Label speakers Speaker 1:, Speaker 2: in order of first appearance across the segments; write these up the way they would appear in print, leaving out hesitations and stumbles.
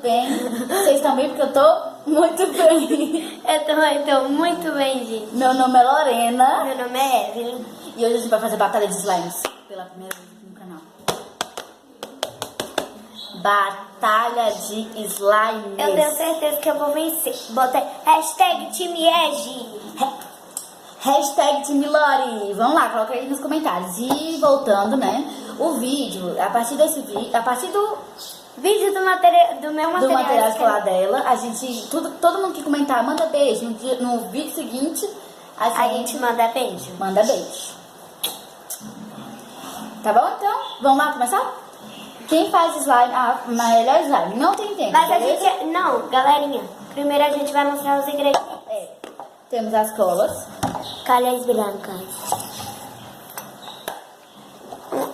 Speaker 1: bem. Vocês estão bem? Porque eu tô muito bem.
Speaker 2: Eu também tô muito bem, gente.
Speaker 1: Meu nome é Lorena.
Speaker 2: Meu nome é Evelyn.
Speaker 1: E hoje a gente vai fazer batalha de slimes. Pela primeira vez aqui no canal. Batalha de slimes.
Speaker 2: Eu tenho certeza que eu vou vencer. Botei hashtag time Ege.
Speaker 1: Hashtag Time Lori. Vamos lá, coloca aí nos comentários. E voltando, né? O vídeo, a partir desse vídeo, a partir do
Speaker 2: Vídeo do meu
Speaker 1: do material
Speaker 2: escolar.
Speaker 1: escolar dela, a gente, todo mundo que comentar, manda beijo. No vídeo seguinte,
Speaker 2: A gente manda beijo.
Speaker 1: manda beijo. Tá bom? Então, vamos lá começar? Quem faz slime? Ah, melhor slime. Não tem tempo.
Speaker 2: Mas a
Speaker 1: beleza?
Speaker 2: gente... Não, galerinha. Primeiro a gente vai mostrar os ingredientes.
Speaker 1: Temos as colas.
Speaker 2: Calhas brancas.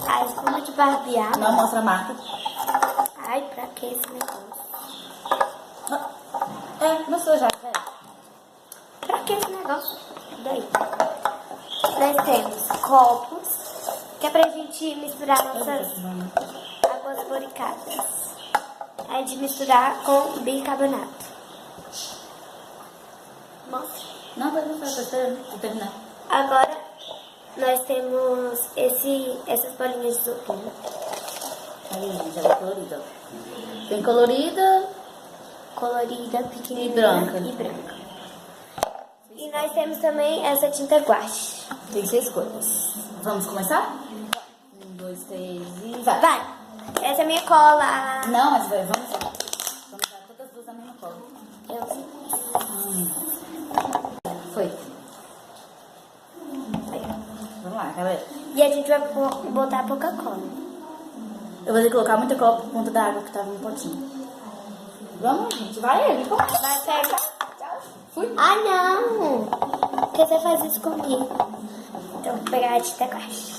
Speaker 2: A espuma de barbear.
Speaker 1: Não mostra a marca.
Speaker 2: Ai, pra que esse negócio?
Speaker 1: Mostrou já.
Speaker 2: Pra que esse negócio? Daí. Nós temos copos, que é pra gente misturar nossas águas boricadas. É de misturar com bicarbonato. Mostra.
Speaker 1: Não, vai mostrar, tô esperando. Vou terminar.
Speaker 2: Agora, nós temos essas bolinhas de isopor.
Speaker 1: Aí, gente, ela é colorida. Tem colorida.
Speaker 2: Colorida, pequenininha
Speaker 1: E branca.
Speaker 2: e branca. E nós temos também essa tinta guache.
Speaker 1: Tem 6 cores. Vamos começar? 1, 2, 3 e vai.
Speaker 2: Vai! Essa é minha cola.
Speaker 1: Não, mas vamos usar todas as duas na mesma cola.
Speaker 2: Eu
Speaker 1: Foi. Vamos lá, galera.
Speaker 2: E a gente vai botar pouca cola.
Speaker 1: Eu vou ter que colocar muita cola por conta da água que tava no potinho. Vamos, gente. Vai, ele.
Speaker 2: Vai pegar.
Speaker 1: Fui.
Speaker 2: Ah, não! Por que você faz isso comigo? Então, vou pegar a tinta guache.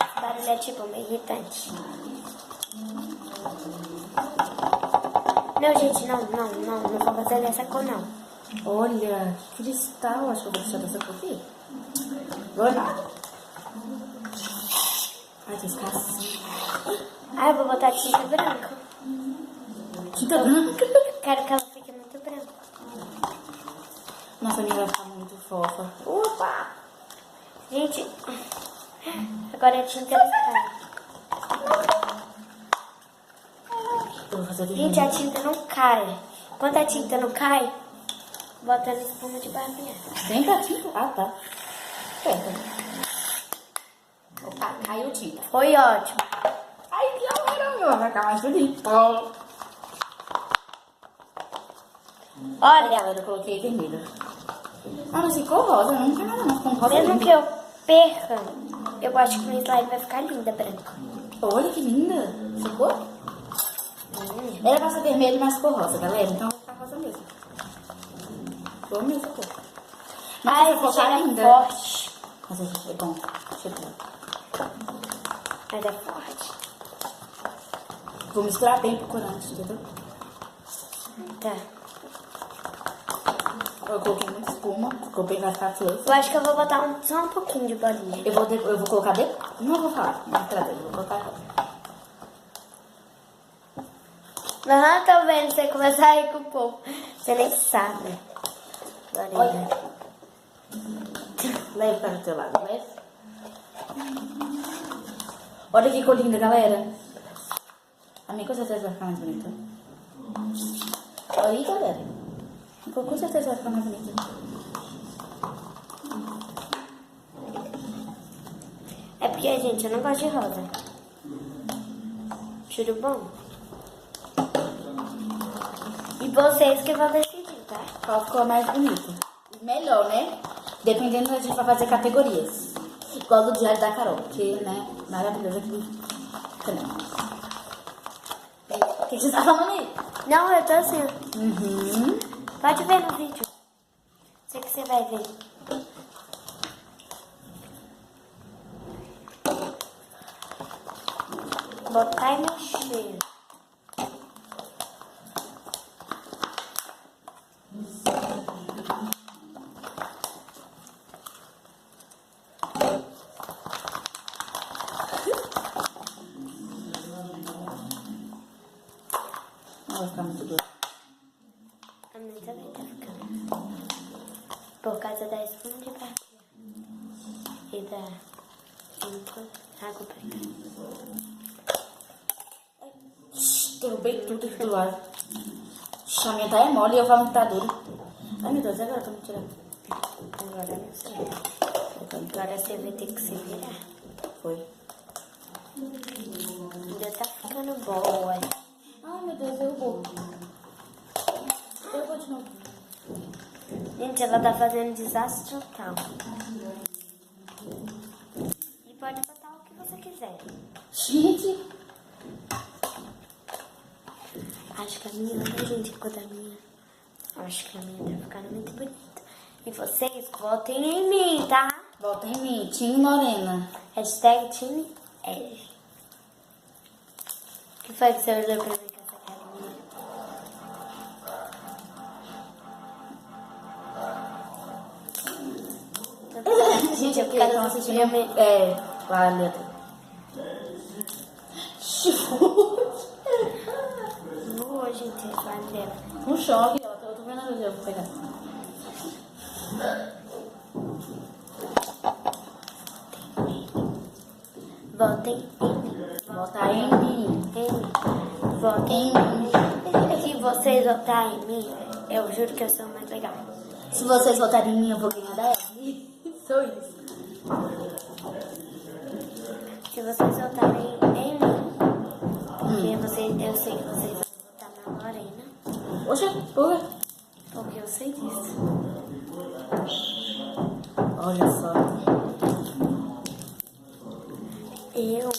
Speaker 2: Esse barulho é tipo meio irritante. Não, gente, não vou fazer dessa cor, não.
Speaker 1: Olha, cristal. Acho que eu vou deixar dessa cor aqui. Bora. Ai, tem escassinho.
Speaker 2: Ah, eu vou botar tinta branca.
Speaker 1: Tinta branca.
Speaker 2: Quero que ela fique muito branca.
Speaker 1: Nossa, a minha vai ficar muito fofa. Opa!
Speaker 2: Gente, agora a tinta não cai.
Speaker 1: Eu vou fazer de
Speaker 2: Gente, a tinta não cai. Quando a tinta não cai, bota na espuma de barbear.
Speaker 1: Vem pra tinta. Ah, tá. Certo. Opa, caiu tinta.
Speaker 2: Foi ótimo.
Speaker 1: Ai, que hora, meu. Vai ficar mais bonito. Olha, galera, eu coloquei vermelho. Ah, mas ficou rosa. Não quero nada, não. Ficou rosa.
Speaker 2: Mesmo
Speaker 1: linda.
Speaker 2: que eu perca, eu acho que o slime vai ficar linda, branca.
Speaker 1: Olha que linda. Ficou? Era pra ser vermelho, mas ficou rosa, galera. Então vai ficar rosa mesmo. Ficou mesmo, ficou. Mas
Speaker 2: Ai,
Speaker 1: ficou
Speaker 2: esse cheiro é
Speaker 1: linda.
Speaker 2: forte.
Speaker 1: Mas é bom. Deixa eu ver.
Speaker 2: Mas é forte.
Speaker 1: Vou misturar bem pro corante, entendeu?
Speaker 2: Tá.
Speaker 1: Eu coloquei muita espuma, ficou bem, vai ficar fluffy.
Speaker 2: Eu acho que eu vou botar só um pouquinho de bolinha.
Speaker 1: Eu vou colocar não vou falar, não trazer, eu vou colocar agora.
Speaker 2: Aham, tô vendo você começar a ir com o povo. Você nem sabe.
Speaker 1: Olha. Leve para o teu lado, leve. Olha que cor linda, galera. A minha com certeza vai ficar mais bonita. Olha aí, galera. Com certeza vai ficar mais bonita.
Speaker 2: É porque, gente, eu não gosto de rosa. Cheiro bom. E vocês que vão decidir, tá?
Speaker 1: Qual ficou mais bonito? Melhor, né? Dependendo, a gente vai fazer categorias. Igual do Diário da Carol, que, né, maravilhoso aqui. O que você tá falando aí?
Speaker 2: Não, eu tô assim.
Speaker 1: Uhum.
Speaker 2: Pode ver no vídeo. Sei que você vai ver. Botar e mexer.
Speaker 1: Não vai ficar muito duro.
Speaker 2: A minha também tá ficando. Por causa da espuma de bacia. E da água pra
Speaker 1: Derrubei tudo aqui do lado. A minha tá mole e eu falo que tá duro. Ai, meu Deus, agora eu tô me tirando.
Speaker 2: Agora não sei. Agora você vai ter que se virar.
Speaker 1: Foi.
Speaker 2: Ainda tá ficando boa.
Speaker 1: Ai, meu Deus, derrubou. Derrubou de novo.
Speaker 2: Gente, ela tá fazendo desastre total. E pode botar o que você quiser.
Speaker 1: Gente.
Speaker 2: Acho que a minha, né, gente? Ficou da minha. Acho que a minha tá ficando muito bonita. E vocês, votem em mim, tá?
Speaker 1: Volta em mim, Tim Lorena.
Speaker 2: Hashtag time L. O que foi que você olhou pra mim com essa carinha?
Speaker 1: Gente, é porque
Speaker 2: quero
Speaker 1: estão assistindo.
Speaker 2: assistir.
Speaker 1: Lá a letra.
Speaker 2: Boa, gente, vai dela.
Speaker 1: Um choque, ó. Eu tô vendo a luz, eu vou pegar.
Speaker 2: Votem em mim.
Speaker 1: Volta em mim.
Speaker 2: Em mim. Votem em mim. Se vocês votarem em mim, eu juro que eu sou mais legal.
Speaker 1: Se vocês votarem em mim, eu vou ganhar da Eve. Só isso.
Speaker 2: Se vocês votarem em mim, porque eu sei que vocês vão votar na Lorena,
Speaker 1: Poxa, porra.
Speaker 2: porque eu sei disso.
Speaker 1: Olha só.
Speaker 2: Eu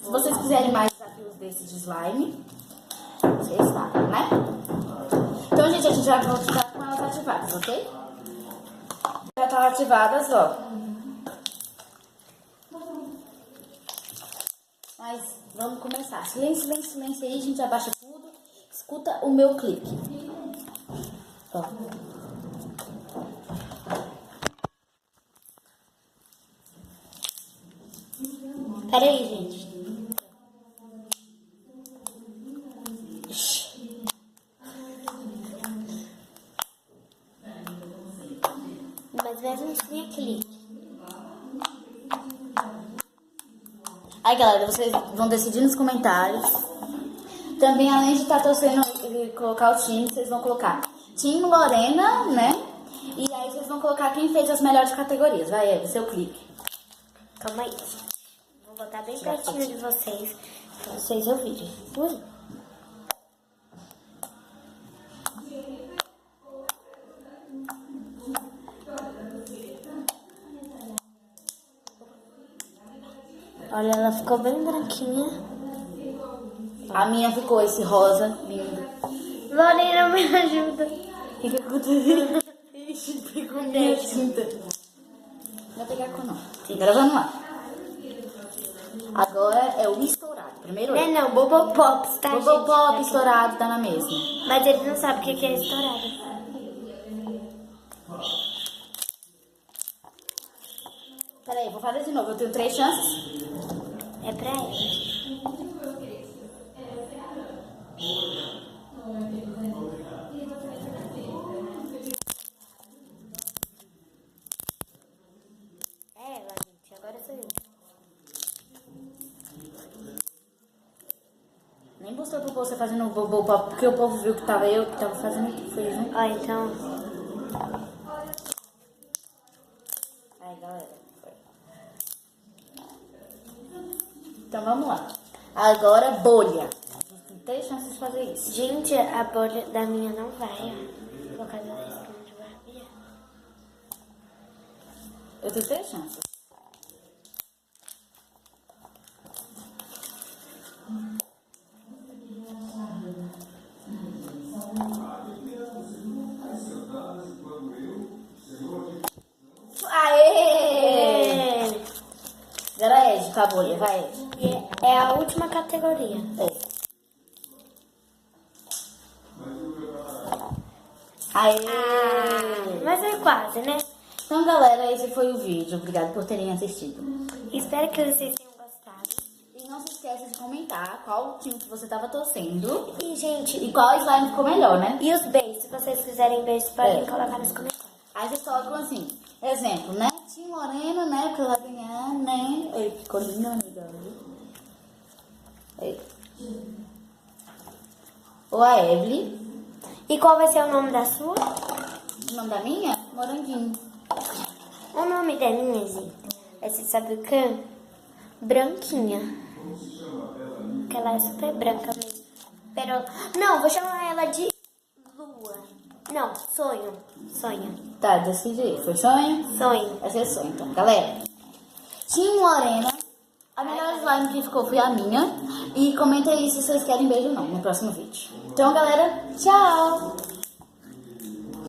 Speaker 1: Se vocês quiserem mais desafios desses de slime, vocês sabem, né? Então, gente, a gente já vai ficar com elas ativadas, ok? Já estão ativadas, ó. Mas vamos começar. Silêncio, silêncio, silêncio aí, a gente abaixa tudo. Escuta o meu clique. Ó.
Speaker 2: Peraí, gente. Mas mesmo sem clique.
Speaker 1: Aí, galera, vocês vão decidir nos comentários. Também, além de estar torcendo e colocar o time, vocês vão colocar Tim Lorena, né? E aí vocês vão colocar quem fez as melhores categorias. Vai, Eve, seu clique.
Speaker 2: Calma aí. Vou botar bem pertinho de vocês, pra vocês ouvirem. Ui. Olha, ela ficou bem branquinha.
Speaker 1: A minha ficou esse rosa lindo.
Speaker 2: Lorena, me ajuda.
Speaker 1: O que aconteceu? Ixi, pegou minha tinta. Não vou pegar com não. Agora vamos lá. Agora é o estourado. Primeiro é.
Speaker 2: Não, Bobo Pops, tá,
Speaker 1: Bobo
Speaker 2: gente?
Speaker 1: Pop estourado tá na mesma.
Speaker 2: Mas ele não sabe o que é estourado.
Speaker 1: Peraí, vou fazer de novo. Eu tenho 3 chances.
Speaker 2: É pra ela. É ela, gente. Agora sou eu.
Speaker 1: Nem mostrou pro povo você fazendo o Bobo Pop, porque o povo viu que tava eu que tava fazendo o que fez, né?
Speaker 2: Ó, então.
Speaker 1: Aí, galera. Foi. Então vamos lá. Agora, bolha. Tem 3 chances de fazer isso.
Speaker 2: Gente, a bolha da minha não vai, ó. Por causa da espuma de barbear.
Speaker 1: Eu tenho 3 chances. Aê! Agora é Ed, com a bolha. Vai, Ed.
Speaker 2: E é a última categoria.
Speaker 1: É. Aê!
Speaker 2: Mas é quase, né?
Speaker 1: Então, galera, esse foi o vídeo. Obrigada por terem assistido.
Speaker 2: Espero que vocês tenham gostado.
Speaker 1: E não se esqueça esquece de comentar qual time que você tava torcendo
Speaker 2: E, gente,
Speaker 1: e qual slime ficou melhor, né?
Speaker 2: e os beijos? Se vocês quiserem beijos, podem
Speaker 1: É.
Speaker 2: colocar nos comentários.
Speaker 1: Aí vocês colocam assim, exemplo, né? Tim Moreno, né? Porque vai ganhar, né? Ei, ficou lindo, amiga. Ei. Ou a Evelyn.
Speaker 2: E qual vai ser o nome da sua?
Speaker 1: O nome da minha? Moranguinho.
Speaker 2: O nome da minha, gente, é, você sabe o quê? Branquinha. Porque ela é super branca mesmo. Pero... Não, vou chamar ela de Lua. Não, Sonho. Sonho.
Speaker 1: Tá, desse jeito. Foi sonho?
Speaker 2: Sonho.
Speaker 1: Vai ser sonho, então. Galera, Tim Lorena. A melhor slime que ficou foi a minha. E comenta aí se vocês querem beijo ou não no próximo vídeo. Então, galera, tchau!